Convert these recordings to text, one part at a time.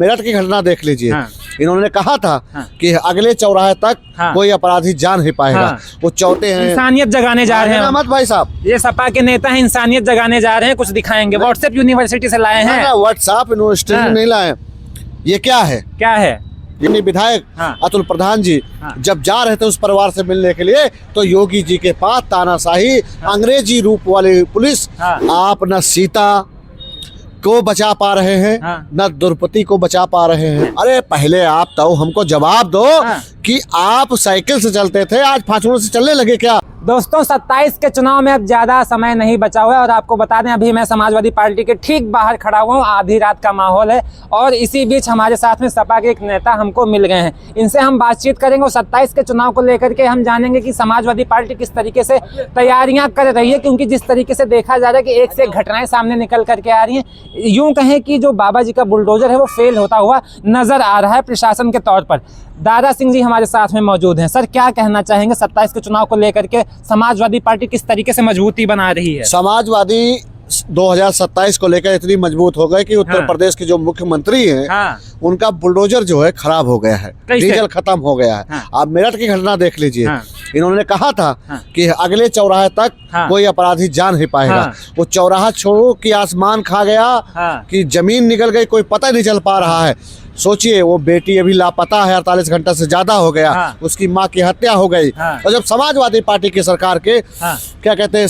मेरठ की घटना देख लीजिए। हाँ। इन्होंने कहा था कि अगले चौराहे तक कोई अपराधी जा नहीं पाएगा। वो चाहते हैं इंसानियत जगाने जा रहे हैं। मत भाई साहब, ये सपा के नेता हैं, इंसानियत जगाने जा रहे हैं, कुछ दिखाएंगे। व्हाट्सएप यूनिवर्सिटी से लाए हैं। व्हाट्सएप यूनिवर्सिटी नहीं लाए। ये क्या है? क्या है? यानी विधायक अतुल प्रधान जी जब जा रहे थे उस परिवार से मिलने के लिए, तो योगी जी के पास तानाशाही अंग्रेजी रूप वाली पुलिस, आप न सीता को बचा पा रहे हैं न द्रौपदी को बचा पा रहे हैं। अरे पहले आप तो हमको जवाब दो कि आप साइकिल से चलते थे, आज फाचड़ों से चलने लगे क्या? दोस्तों 27 के चुनाव में अब ज्यादा समय नहीं बचा हुआ है और आपको बता दें अभी मैं समाजवादी पार्टी के ठीक बाहर खड़ा हुआ हूँ। आधी रात का माहौल है और इसी बीच हमारे साथ में सपा के एक नेता हमको मिल गए हैं। इनसे हम बातचीत करेंगे और 27 के चुनाव को लेकर के हम जानेंगे कि समाजवादी पार्टी किस तरीके से तैयारियां कर रही है, क्योंकि जिस तरीके से देखा जा रहा है कि एक से एक घटनाएं सामने निकल करके आ रही हैं। यूं कहें कि जो बाबा जी का बुलडोजर है वो फेल होता हुआ नजर आ रहा है प्रशासन के तौर पर। दारा सिंह जी हमारे साथ में मौजूद हैं। सर क्या कहना चाहेंगे 27 के चुनाव को लेकर के समाजवादी पार्टी किस तरीके से मजबूती बना रही है? समाजवादी 2027 को लेकर इतनी मजबूत हो गए कि उत्तर प्रदेश के जो मुख्यमंत्री हैं उनका बुलडोजर जो है खराब हो गया है, डीजल खत्म हो गया है। आप मेरठ की घटना देख लीजिए। इन्होंने कहा था कि अगले चौराहे तक कोई अपराधी जा नहीं पाएगा। वो चौराहा छोड़ो कि आसमान खा गया कि जमीन निकल गई, कोई पता नहीं चल पा रहा है। सोचिए वो बेटी अभी लापता है, 48 घंटा से ज्यादा हो गया। उसकी माँ की हत्या हो गई। और जब समाजवादी पार्टी की सरकार के क्या कहते हैं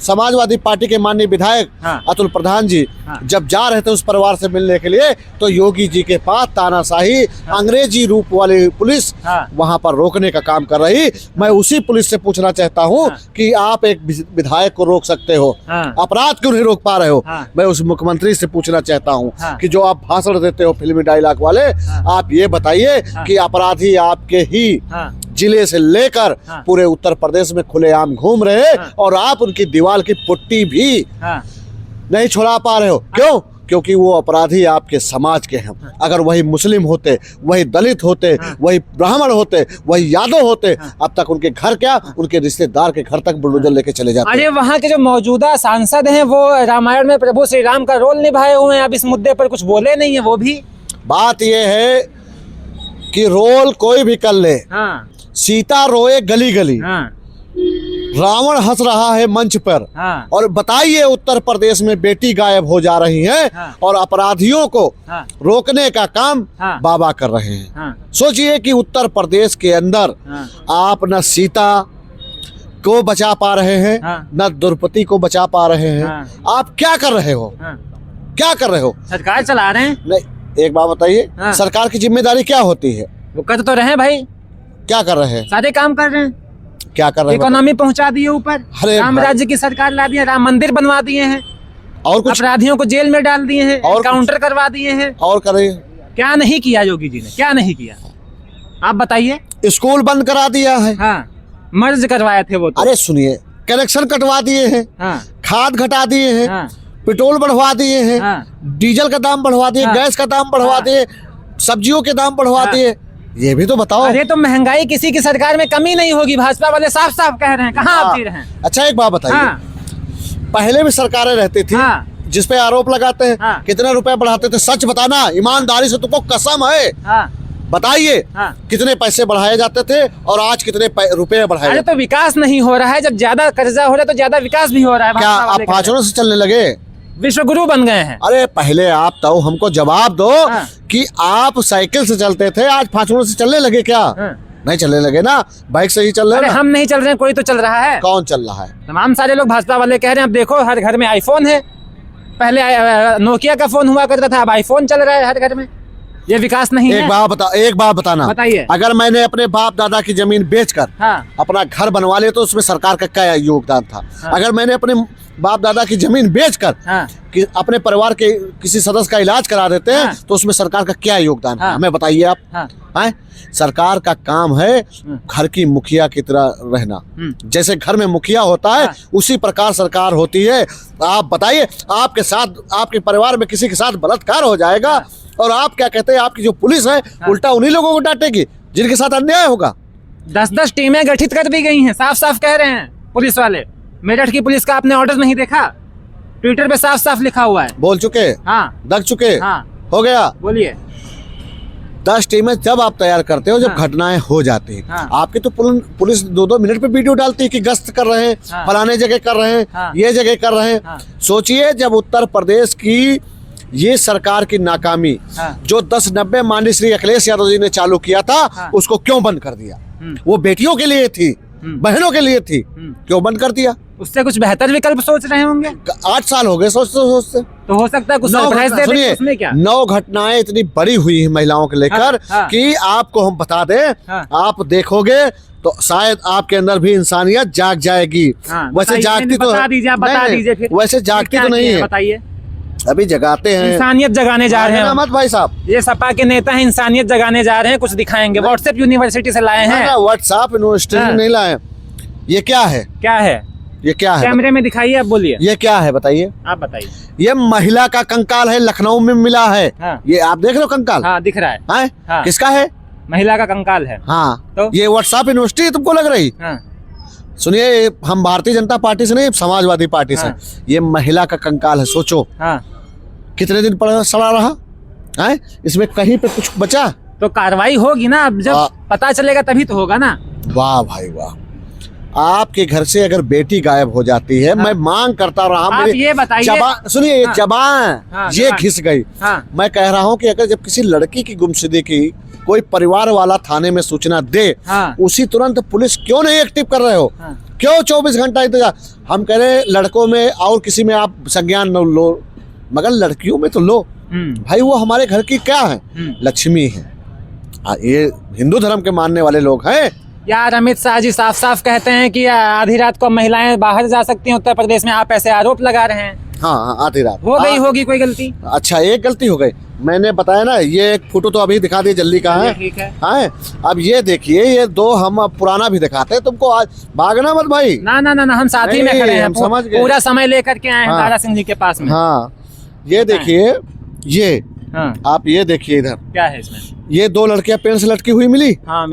समाजवादी पार्टी के माननीय विधायक अतुल प्रधान जी जब जा रहे थे उस परिवार से मिलने के लिए, तो योगी जी के पास तानाशाही अंग्रेजी रूप वाली पुलिस वहां पर रोकने का काम कर रही। मैं उसी पुलिस से पूछना चाहता हूं कि आप एक विधायक को रोक सकते हो, अपराध क्यों नहीं रोक पा रहे हो? मैं उस मुख्यमंत्री से पूछना चाहता हूं कि जो आप भाषण देते हो फिल्मी डायलॉग वाले, आप ये बताइए कि अपराधी आपके ही जिले से लेकर पूरे उत्तर प्रदेश में खुलेआम घूम रहे हैं और आप उनकी दीवार की पुट्टी भी नहीं छुड़ा पा रहे हो। क्यों? क्योंकि वो अपराधी आपके समाज के हैं। अगर वही मुस्लिम होते, वही दलित होते, वही ब्राह्मण होते, वही यादव होते, अब तक उनके घर क्या, उनके रिश्तेदार के घर तक बुलडोजर लेके चले जाते। अरे वहाँ के जो मौजूदा सांसद हैं वो रामायण में प्रभु श्री राम का रोल निभाए हुए हैं, अब इस मुद्दे पर कुछ बोले नहीं है वो भी। बात ये है कि रोल कोई भी कर ले, सीता रोए गली गली, रावण हंस रहा है मंच पर। और बताइए उत्तर प्रदेश में बेटी गायब हो जा रही है और अपराधियों को रोकने का काम बाबा कर रहे हैं। सोचिए कि उत्तर प्रदेश के अंदर आप न सीता को बचा पा रहे हैं न द्रौपदी को बचा पा रहे हैं। आप क्या कर रहे हो? क्या कर रहे हो? सरकार चला रहे हैं। नहीं, एक बात बताइए, सरकार की जिम्मेदारी क्या होती है? वो कर तो रहे हैं भाई। क्या कर रहे हैं? सारे काम कर रहे हैं। क्या कर रहे हैं? इकोनॉमी पहुंचा दिए ऊपर, राम राज्य की सरकार ला दिया, राम मंदिर बनवा दिए हैं और कुछ अपराधियों को जेल में डाल दिए हैं और काउंटर करवा दिए हैं। और करे क्या नहीं किया योगी जी ने? क्या नहीं किया आप बताइए? स्कूल बंद करा दिया है। मर्ज करवाए थे वो तो। अरे सुनिए, कनेक्शन कटवा दिए हैं, खाद घटा दिए हैं, पेट्रोल बढ़वा दिए हैं, डीजल का दाम बढ़वा दिए, गैस का दाम बढ़वा दिए, सब्जियों के दाम बढ़वा दिए। ये भी तो बताओ। अरे तो महंगाई किसी की सरकार में कमी नहीं होगी, भाजपा वाले साफ साफ कह रहे हैं। कहाँ आप जी रहे हैं? अच्छा एक बात बताइए, पहले भी सरकारें रहती थी जिसपे आरोप लगाते हैं कितने रुपए बढ़ाते थे, सच बताना, ईमानदारी से, तुमको कसम है, बताइए कितने पैसे बढ़ाए जाते थे और आज कितने रुपए बढ़ाए? अरे तो विकास नहीं हो रहा है, जब ज्यादा कर्जा हो रहा है तो ज्यादा विकास भी हो रहा है। क्या आप फाचड़ों से चलने लगे? विश्वगुरु बन गए हैं। अरे पहले आप तो हमको जवाब दो कि आप साइकिल से चलते थे, आज फाचड़ों से चलने लगे क्या? नहीं चलने लगे ना, बाइक से ही चल रहे हैं। हम नहीं चल रहे हैं, कोई तो चल रहा है। कौन चल रहा है? तमाम सारे लोग भाजपा वाले कह रहे हैं। अब देखो हर घर में आईफोन है, पहले नोकिया का फोन हुआ करता था, अब आईफोन चल रहा है हर घर में। ये विकास नहीं है। एक बात बताना, बताइए। अगर मैंने अपने बाप दादा की जमीन बेचकर अपना घर बनवा लिया तो उसमें सरकार का क्या योगदान था? अगर मैंने अपने बाप दादा की जमीन बेचकर कि अपने परिवार के किसी सदस्य का इलाज करा देते हैं तो उसमें सरकार का क्या योगदान है? हमें बताइए आप। सरकार का काम है घर की मुखिया की तरह रहना। जैसे घर में मुखिया होता है उसी प्रकार सरकार होती है। आप बताइए, आपके साथ, आपके परिवार में किसी के साथ बलात्कार हो जाएगा और आप क्या कहते हैं, आपकी जो पुलिस है उल्टा उन्हीं लोगों को डांटेगी जिनके साथ अन्याय होगा। 10-10 टीमें गठित कर दी गई हैं, साफ साफ कह रहे हैं पुलिस वाले। मेरठ की पुलिस का आपने ऑर्डर नहीं देखा? ट्विटर पे साफ साफ लिखा हुआ है। बोल चुके, दग चुके, हो गया। बोलिए। 10 टीमें जब आप तैयार करते हो जब हाँ। घटनाएं हो जाती हैं। हाँ। आपकी तो पुलिस 2-2 मिनट पे वीडियो डालती है कि गश्त कर रहे हैं, हाँ। फलाने जगह कर रहे हैं, हाँ। ये जगह कर रहे हैं। हाँ। सोचिए जब उत्तर प्रदेश की ये सरकार की नाकामी हाँ। जो 10-90 माननीय श्री अखिलेश यादव जी ने चालू किया था, हाँ। उसको क्यों बंद कर दिया? वो बेटियों के लिए थी, बहनों के लिए थी, क्यों बंद कर दिया? उससे कुछ बेहतर विकल्प सोच रहे होंगे। 8 साल हो गए सोचते सोचते। तो हो सकता है कुछ सरप्राइज दे दें, उसमें क्या? 9 घटनाएं इतनी बड़ी हुई हैं महिलाओं को लेकर, हाँ, हाँ। कि आपको हम बता दें, हाँ। आप देखोगे तो शायद आपके अंदर भी इंसानियत जाग जाएगी। हाँ, वैसे बताइए, जागती तो बता दीजिए, आप बता नहीं, दीजिए फिर। वैसे जागती तो नहीं है, बताइए। अभी जगाते हैं। इंसानियत जगाने जा रहे हैं मत भाई साहब, ये सपा के नेता हैं, इंसानियत जगाने जा रहे हैं, कुछ दिखाएंगे। व्हाट्सएप यूनिवर्सिटी से लाए हैं। व्हाट्सएप यूनिवर्सिटी हाँ। नहीं लाए। ये क्या है? क्या है? ये क्या है? कैमरे में दिखाइए, आप बोलिए। ये क्या है बताइए? आप बताइए। ये महिला का कंकाल है, लखनऊ में मिला है। हाँ। ये आप देख लो कंकाल। हाँ, दिख रहा है। हाँ। किसका है? महिला का कंकाल है। हाँ, तो ये व्हाट्सएप यूनिवर्सिटी तुमको लग रही? हाँ। सुनिए, हम भारतीय जनता पार्टी से नहीं, समाजवादी पार्टी से। हाँ। ये महिला का कंकाल है। सोचो हाँ। कितने दिन पड़ा सड़ा रहा है, इसमें कहीं पे कुछ बचा? तो कार्रवाई होगी ना, अब जब पता चलेगा तभी तो होगा ना। वाह भाई वाह, आपके घर से अगर बेटी गायब हो जाती है, हाँ। मैं मांग करता रहा, आप ये बताइए। सुनिए, ये हाँ। जबान हाँ, ये जबान। घिस गई। हाँ। मैं कह रहा हूँ कि अगर जब किसी लड़की की गुमशुदगी की कोई परिवार वाला थाने में सूचना दे, हाँ। उसी तुरंत पुलिस क्यों नहीं एक्टिव कर रहे हो? हाँ। क्यों 24 घंटा इंतजार? हम कह रहे लड़कों में और किसी में आप संज्ञान न लो, मगर लड़कियों में तो लो भाई। वो हमारे घर की क्या है? लक्ष्मी है। ये हिंदू धर्म के मानने वाले लोग हैं। यार अमित शाह जी साफ साफ कहते हैं कि आधी रात को महिलाएं बाहर जा सकती हैं उत्तर प्रदेश में, आप ऐसे आरोप लगा रहे हैं। हाँ, आधी रात हो गई होगी कोई गलती। अच्छा, एक गलती हो गई, मैंने बताया ना। ये एक फोटो तो अभी दिखा दिए, जल्दी कहाँ है? ठीक है। हाँ, अब ये देखिए, ये 2 हम अब पुराना भी दिखाते हैं तुमको। आज भागना मत भाई। ना ना ना, हम साथ ही में खड़े हैं, समझ गए। पूरा समय लेकर के आए हैं दारा सिंह जी के पास में। हाँ, ये देखिए, ये आप ये देखिए इधर क्या है इसमें? ये 2 लड़कियां पेड़ से लटकी हुई मिली। हाँ,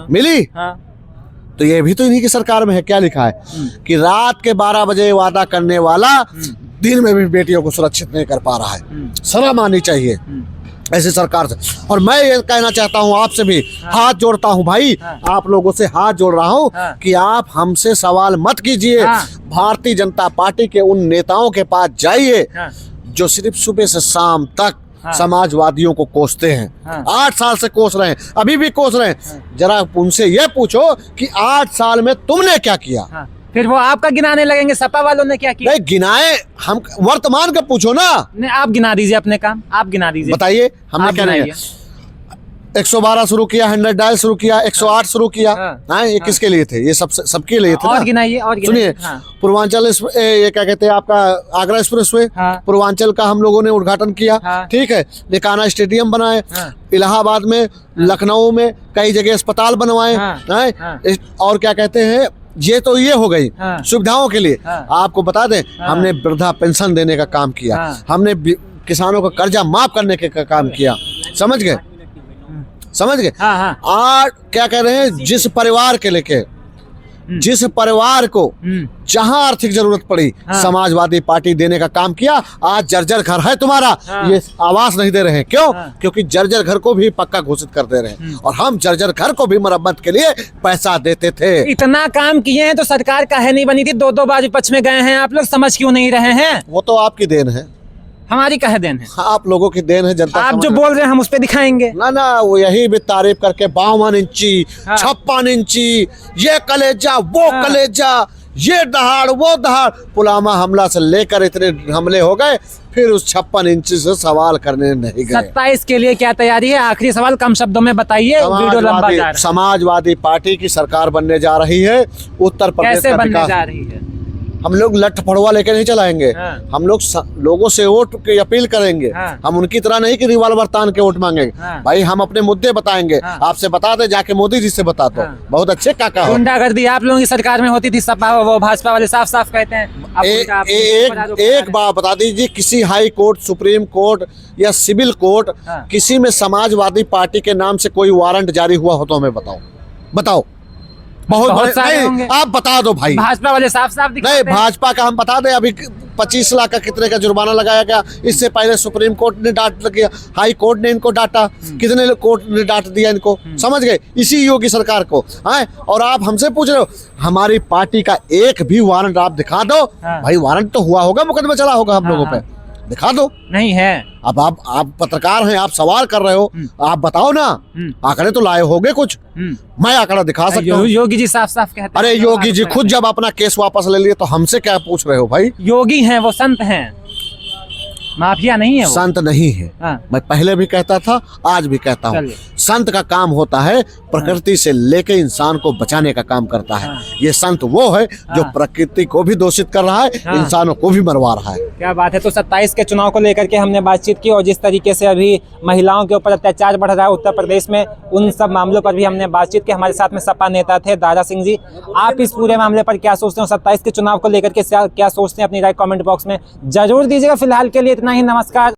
मिली। हाँ। तो ये भी तो इन्हीं की सरकार में है। क्या लिखा है कि रात के 12 बजे वादा करने वाला दिन में भी बेटियों को सुरक्षित नहीं कर पा रहा है। शर्म आनी चाहिए ऐसी सरकार से। और मैं ये कहना चाहता हूँ आपसे भी, हाथ जोड़ता हूँ भाई, आप लोगों से हाथ जोड़ रहा हूँ कि आप हमसे सवाल मत कीजिए। भारतीय जनता पार्टी के उन नेताओं के पास जाइए जो सिर्फ सुबह से शाम तक समाजवादियों को कोसते हैं। 8 साल से कोस रहे हैं, अभी भी कोस रहे हैं। जरा उनसे ये पूछो कि 8 साल में तुमने क्या किया? फिर वो आपका गिनाने लगेंगे सपा वालों ने क्या किया। नहीं गिनाए, हम वर्तमान का पूछो ना। नहीं, आप गिना दीजिए अपने काम, आप गिना दीजिए। बताइए, हमने क्या नहीं 112 शुरू किया, 100 डायल शुरू किया, 108 शुरू किया। ये किसके लिए थे? ये सबके लिए थे। और गिनाइए, और सुनिए, पूर्वांचल ये क्या कहते हैं आपका आगरा एक्सप्रेस वे, पूर्वांचल का हम लोगों ने उद्घाटन किया। ठीक है, निकाना स्टेडियम बनाए, इलाहाबाद में, लखनऊ में कई जगह अस्पताल बनवाए। और क्या कहते हैं, ये तो ये हो गई सुविधाओं के लिए। आपको बता दें, हमने वृद्धा पेंशन देने का काम किया, हमने किसानों का कर्जा माफ करने का काम किया। समझ गए? और क्या कह रहे हैं, जिस परिवार के लेके, जिस परिवार को जहां आर्थिक जरूरत पड़ी, समाजवादी पार्टी देने का काम किया। आज जर्जर घर है तुम्हारा, ये आवास नहीं दे रहे हैं। क्यों? क्योंकि जर्जर घर को भी पक्का घोषित कर दे रहे हैं, और हम जर्जर घर को भी मरम्मत के लिए पैसा देते थे। इतना काम किए हैं तो सरकार काहे नहीं बनी थी? 2 बार विपक्ष में गए हैं, आप लोग समझ क्यों नहीं रहे हैं? वो तो आपकी देन है। हमारी कह देन है? आप लोगों की देन है। जनता आप जो बोल रहे हैं हम उस पे दिखाएंगे ना, वो यही भी तारीफ करके 52 इंची, 56 इंची, ये कलेजा, वो कलेजा, ये दहाड़, वो दहाड़। पुलवामा हमला से लेकर इतने हमले हो गए, फिर उस 56 इंची से सवाल करने नहीं गए। 27 के लिए क्या तैयारी है? आखिरी सवाल कम शब्दों में बताइए, वीडियो लंबा जा रहा है। समाजवादी पार्टी की सरकार बनने जा रही है उत्तर प्रदेश। कैसे बनने जा रही है? हम लोग लठ फड़ुआ लेके नहीं चलाएंगे। हम लोग लोगों से वोट की अपील करेंगे। हम उनकी तरह नहीं कि रिवॉल्वर तान के वोट मांगेंगे। भाई हम अपने मुद्दे बताएंगे। आपसे बता दे, जाके मोदी जी से बता दो। बहुत अच्छे काका हो। गुंडागर्दी आप लोगों की सरकार में होती थी, सपा वो भाजपा वाले साफ साफ कहते हैं। एक बात बता दीजिए, किसी हाई कोर्ट, सुप्रीम कोर्ट या सिविल कोर्ट, किसी में समाजवादी पार्टी के नाम से कोई वारंट जारी हुआ हो तो हमें बताओ। बहुत सारे होंगे। आप बता दो भाई। भाजपा वाले साफ साफ नहीं, भाजपा का हम बता दें, अभी 25 लाख का कितने का जुर्माना लगाया गया। इससे पहले सुप्रीम कोर्ट ने डांट दिया, हाई कोर्ट ने इनको डांटा, कितने कोर्ट ने डांट दिया इनको, समझ गए, इसी योगी सरकार को है। और आप हमसे पूछ रहे हो हमारी पार्टी का एक भी वारंट आप दिखा दो। भाई वारंट तो हुआ होगा, मुकदमा चला होगा हम लोगों पे, दिखा दो। नहीं है। अब आप पत्रकार हैं, आप सवाल कर रहे हो, आप बताओ ना, आंकड़े तो लाए होगे कुछ, मैं आंकड़ा दिखा सकता हूँ। योगी जी साफ साफ कहते हैं। अरे योगी जी खुद जब अपना केस वापस ले लिए तो हमसे क्या पूछ रहे हो भाई। योगी हैं वो, संत हैं, माफिया नहीं है वो। संत नहीं है। मैं पहले भी कहता था, आज भी कहता हूँ, संत का काम होता है प्रकृति से लेके इंसान को बचाने का काम करता है। ये संत वो है जो प्रकृति को भी दूषित कर रहा है, इंसानों को भी मरवा रहा है। क्या बात है। तो 27 के चुनाव को लेकर के हमने बातचीत की और जिस तरीके से अभी महिलाओं के ऊपर अत्याचार बढ़ रहा है उत्तर प्रदेश में, उन सब मामलों पर भी हमने बातचीत की। हमारे साथ में सपा नेता थे दारा सिंह जी। आप इस पूरे मामले पर क्या सोचते हो, 27 के चुनाव को लेकर के क्या सोचते हैं, अपनी राय कमेंट बॉक्स में जरूर दीजिएगा। फिलहाल के लिए इतना ही, नमस्कार।